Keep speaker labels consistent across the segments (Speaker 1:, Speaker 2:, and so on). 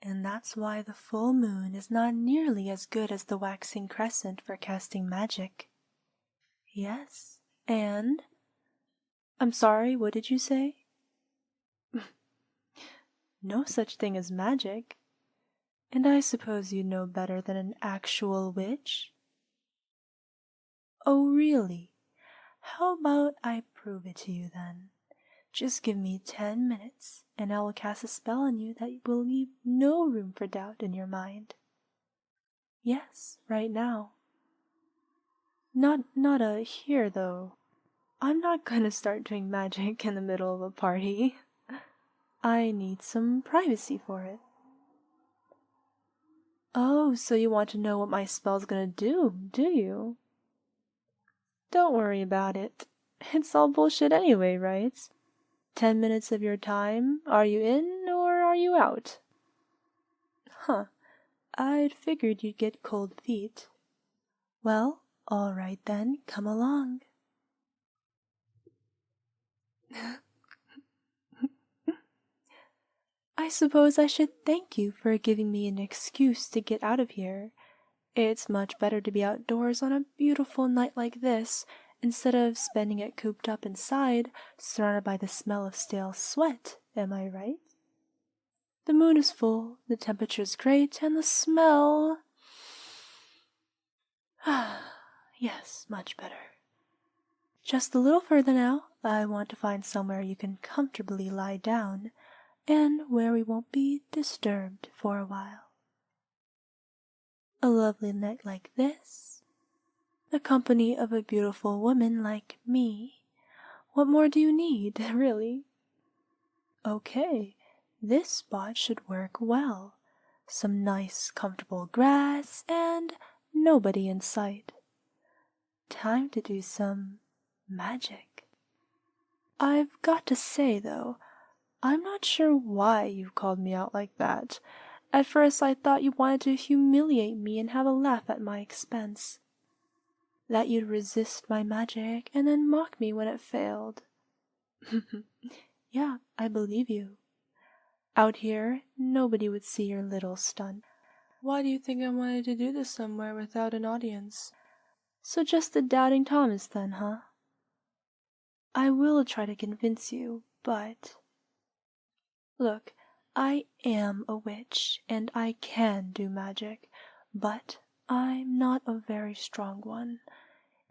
Speaker 1: And that's why the full moon is not nearly as good as the waxing crescent for casting magic. Yes, and... I'm sorry, what did you say? No such thing as magic. And I suppose you know better than an actual witch? Oh, really? How about I prove it to you then? Just give me 10 minutes, and I will cast a spell on you that will leave no room for doubt in your mind. Yes, right now. Not here, though. I'm not gonna start doing magic in the middle of a party. I need some privacy for it. Oh, so you want to know what my spell's gonna do you? Don't worry about it. It's all bullshit anyway, right? 10 minutes of your time, are you in or are you out? Huh, I'd figured you'd get cold feet. Well, all right then, come along. I suppose I should thank you for giving me an excuse to get out of here. It's much better to be outdoors on a beautiful night like this instead of spending it cooped up inside, surrounded by the smell of stale sweat, am I right? The moon is full, the temperature's great, and the smell... Yes, much better. Just a little further now. I want to find somewhere you can comfortably lie down, and where we won't be disturbed for a while. A lovely night like this, the company of a beautiful woman like me. What more do you need, really? Okay, this spot should work well. Some nice, comfortable grass, and nobody in sight. Time to do some magic. I've got to say, though, I'm not sure why you called me out like that. At first I thought you wanted to humiliate me and have a laugh at my expense. That you'd resist my magic and then mock me when it failed. Yeah, I believe you. Out here, nobody would see your little stunt. Why do you think I wanted to do this somewhere without an audience? So just a doubting Thomas then, huh? I will try to convince you, but... Look, I am a witch, and I can do magic, but I'm not a very strong one.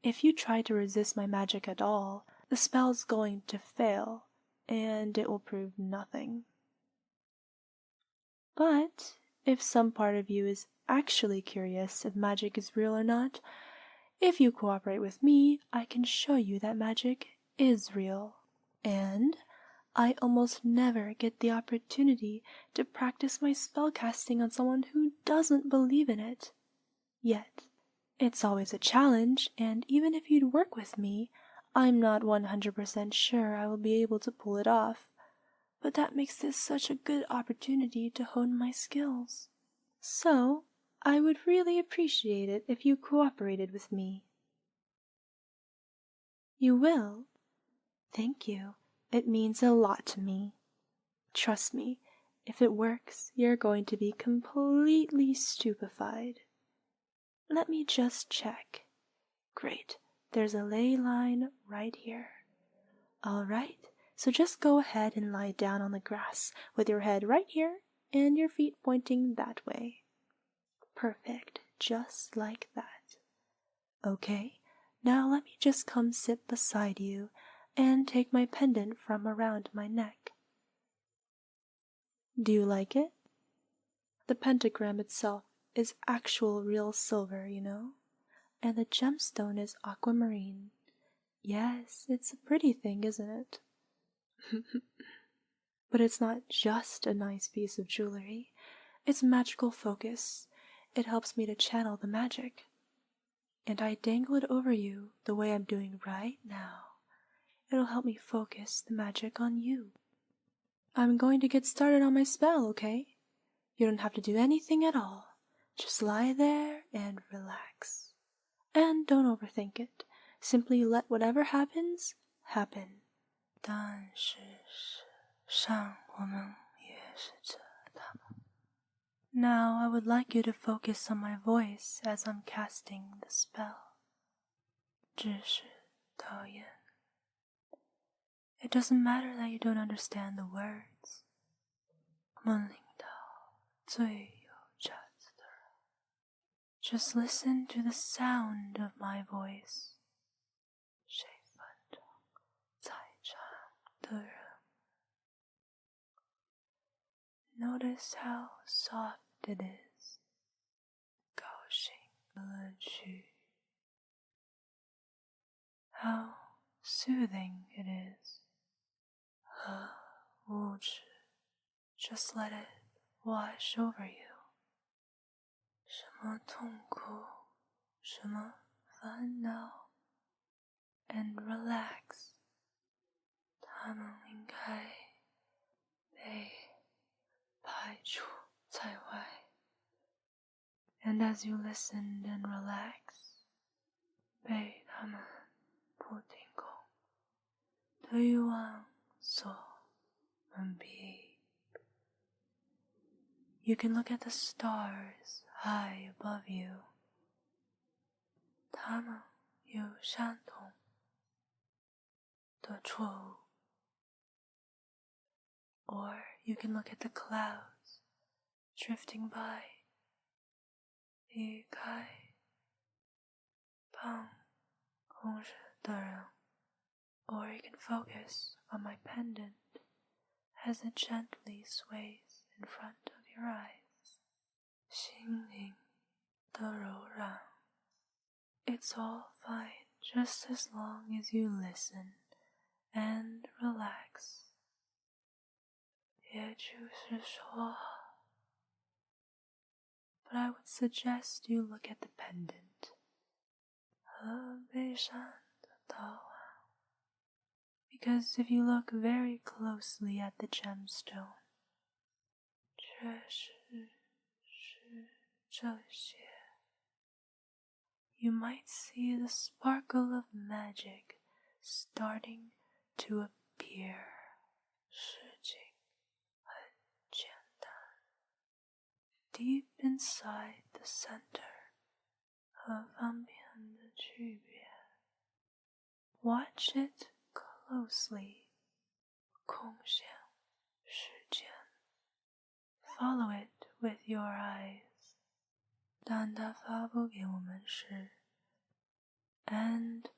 Speaker 1: If you try to resist my magic at all, the spell's going to fail, and it will prove nothing. But if some part of you is actually curious if magic is real or not, if you cooperate with me, I can show you that magic is real. And I almost never get the opportunity to practice my spellcasting on someone who doesn't believe in it. Yet, it's always a challenge, and even if you'd work with me, I'm not 100% sure I will be able to pull it off. But that makes this such a good opportunity to hone my skills. So, I would really appreciate it if you cooperated with me. You will? Thank you. It means a lot to me. Trust me, if it works, you're going to be completely stupefied. Let me just check. Great, there's a ley line right here. All right, so just go ahead and lie down on the grass with your head right here and your feet pointing that way. Perfect, just like that. Okay, now let me just come sit beside you and take my pendant from around my neck. Do you like it? The pentagram itself is actual real silver, you know, and the gemstone is aquamarine. Yes, it's a pretty thing, isn't it? But it's not just a nice piece of jewelry. It's magical focus. It helps me to channel the magic. And I dangle it over you the way I'm doing right now. It'll help me focus the magic on you. I'm going to get started on my spell, okay? You don't have to do anything at all. Just lie there and relax. And don't overthink it. Simply let whatever happens, happen. 但是上我们也是这他们 Now I would like you to focus on my voice as I'm casting the spell. 只是讨厌. It doesn't matter that you don't understand the words. 门领导最有价值的人. Just listen to the sound of my voice. 谁反正在场的人. Notice how soft it is. 高兴乐趣. How soothing it is. 和无知. Just let it wash over you. 什么痛苦，什么烦恼 and relax. 它们应该被排除在外. And as you listened and relax, 被他们不停空的欲望所蒙蔽. You can look at the stars high above you. 它们有相同的错误. Or you can look at the clouds drifting by. 离开办公室的人. Or you can focus on my pendant as it gently sways in front of your eyes. 心灵的柔软. It's all fine just as long as you listen and relax. 也就是说, but I would suggest you look at the pendant. 和悲伤的祷告. Because if you look very closely at the gemstone, 确实是这些, you might see the sparkle of magic starting to appear. 事情很简单. Deep inside the center 和方便的区别. Watch it closely. 空闲时间. Follow it with your eyes. 当它发布给我们时. And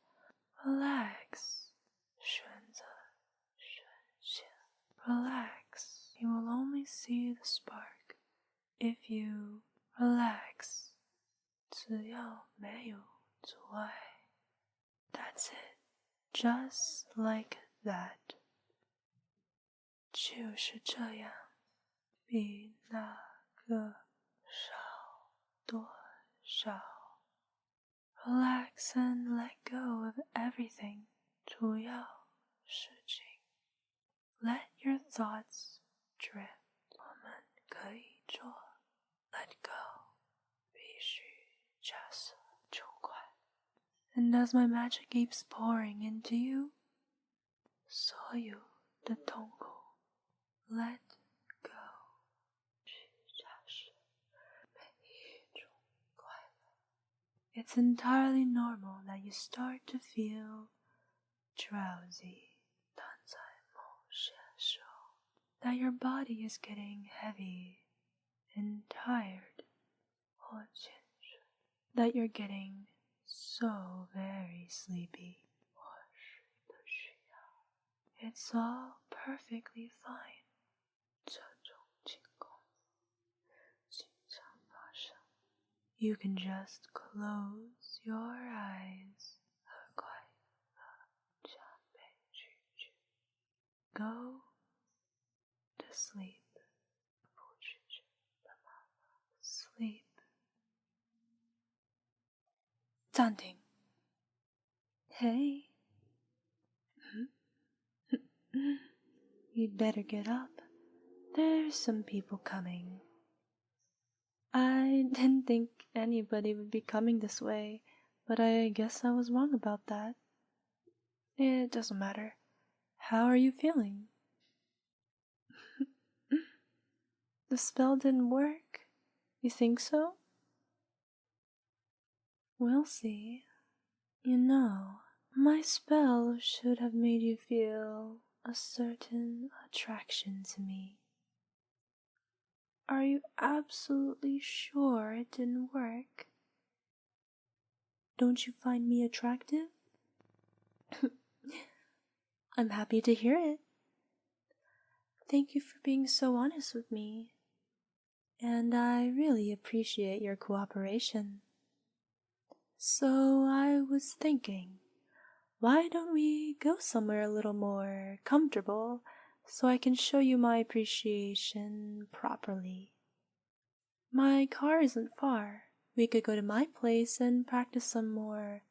Speaker 1: relax. 选择深陷. Relax. You will only see the spark if you relax. 只要没有阻碍. That's it. Just like that. 就是这样. 比那个少多少. Relax and let go of everything. 主要事情. Let your thoughts drift. 我们可以做 let go. 必须加速就快. And as my magic keeps pouring into you, 所有的痛苦 let go. 加速每一种快乐. It's entirely normal that you start to feel drowsy. 但在某些时候 that your body is getting heavy and tired. 或浅睡 that you're getting so very sleepy. 或睡的需要. It's all perfectly fine. 这种情况经常发生. You can just close your eyes. 和快乐加倍拒绝. Go to sleep. 不拒绝的妈妈 sleep. 暂停. Hey. You'd better get up. There's some people coming. I didn't think anybody would be coming this way, but I guess I was wrong about that. It doesn't matter. How are you feeling? The spell didn't work? You think so? We'll see. You know, my spell should have made you feel a certain attraction to me. Are you absolutely sure it didn't work? Don't you find me attractive? I'm happy to hear it. Thank you for being so honest with me, and I really appreciate your cooperation. So I was thinking, why don't we go somewhere a little more comfortable so I can show you my appreciation properly? My car isn't far. We could go to my place and practice some more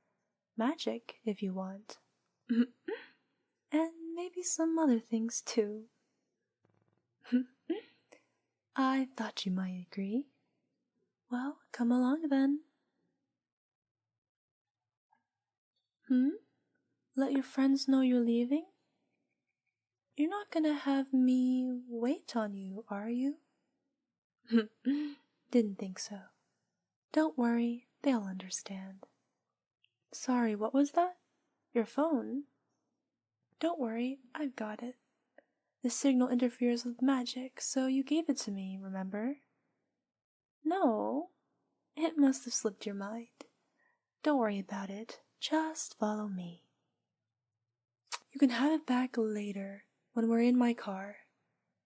Speaker 1: magic if you want. And maybe some other things too. I thought you might agree. Well, come along then. Let your friends know you're leaving? You're not gonna have me wait on you, are you? Didn't think so. Don't worry, they'll understand. Sorry, what was that? Your phone? Don't worry, I've got it. The signal interferes with magic, so you gave it to me, remember? No, it must have slipped your mind. Don't worry about it, just follow me. You can have it back later, when we're in my car.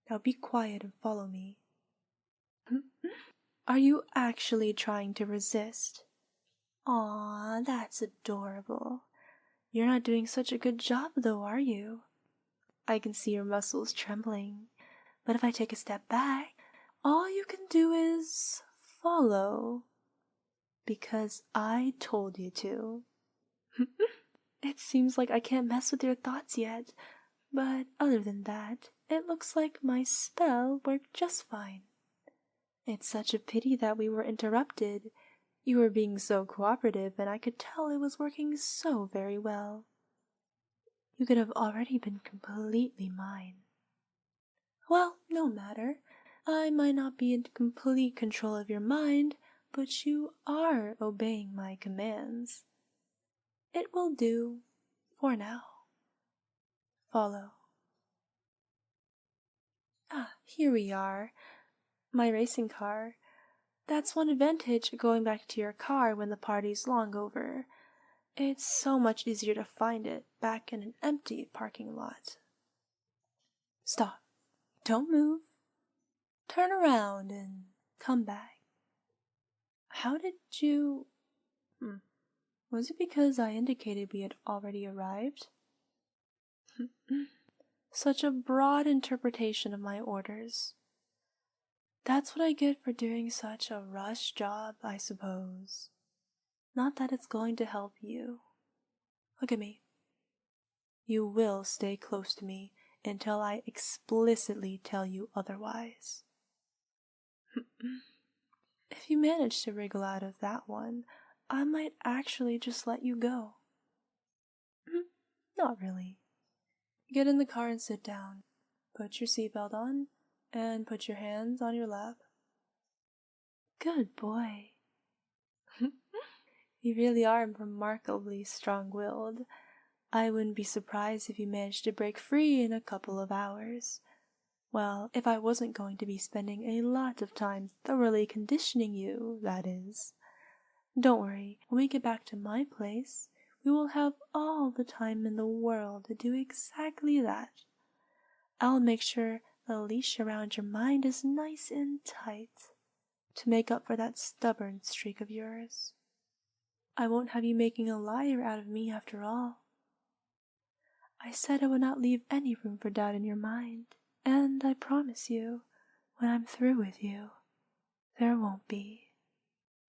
Speaker 1: Now be quiet and follow me. Are you actually trying to resist? Aw, that's adorable. You're not doing such a good job though, are you? I can see your muscles trembling, but if I take a step back, all you can do is follow. Because I told you to. It seems like I can't mess with your thoughts yet, but other than that, it looks like my spell worked just fine. It's such a pity that we were interrupted. You were being so cooperative, and I could tell it was working so very well. You could have already been completely mine. Well, no matter. I might not be in complete control of your mind, but you are obeying my commands. It will do, for now. Follow. Here we are. My racing car. That's one advantage of going back to your car when the party's long over. It's so much easier to find it back in an empty parking lot. Stop. Don't move. Turn around and come back. How did you... Was it because I indicated we had already arrived? Such a broad interpretation of my orders. That's what I get for doing such a rush job, I suppose. Not that it's going to help you. Look at me. You will stay close to me until I explicitly tell you otherwise. If you manage to wriggle out of that one, I might actually just let you go. Not really. Get in the car and sit down. Put your seatbelt on, and put your hands on your lap. Good boy. You really are remarkably strong-willed. I wouldn't be surprised if you managed to break free in a couple of hours. Well, if I wasn't going to be spending a lot of time thoroughly conditioning you, that is. Don't worry, when we get back to my place, we will have all the time in the world to do exactly that. I'll make sure the leash around your mind is nice and tight, to make up for that stubborn streak of yours. I won't have you making a liar out of me after all. I said I would not leave any room for doubt in your mind, and I promise you, when I'm through with you, there won't be.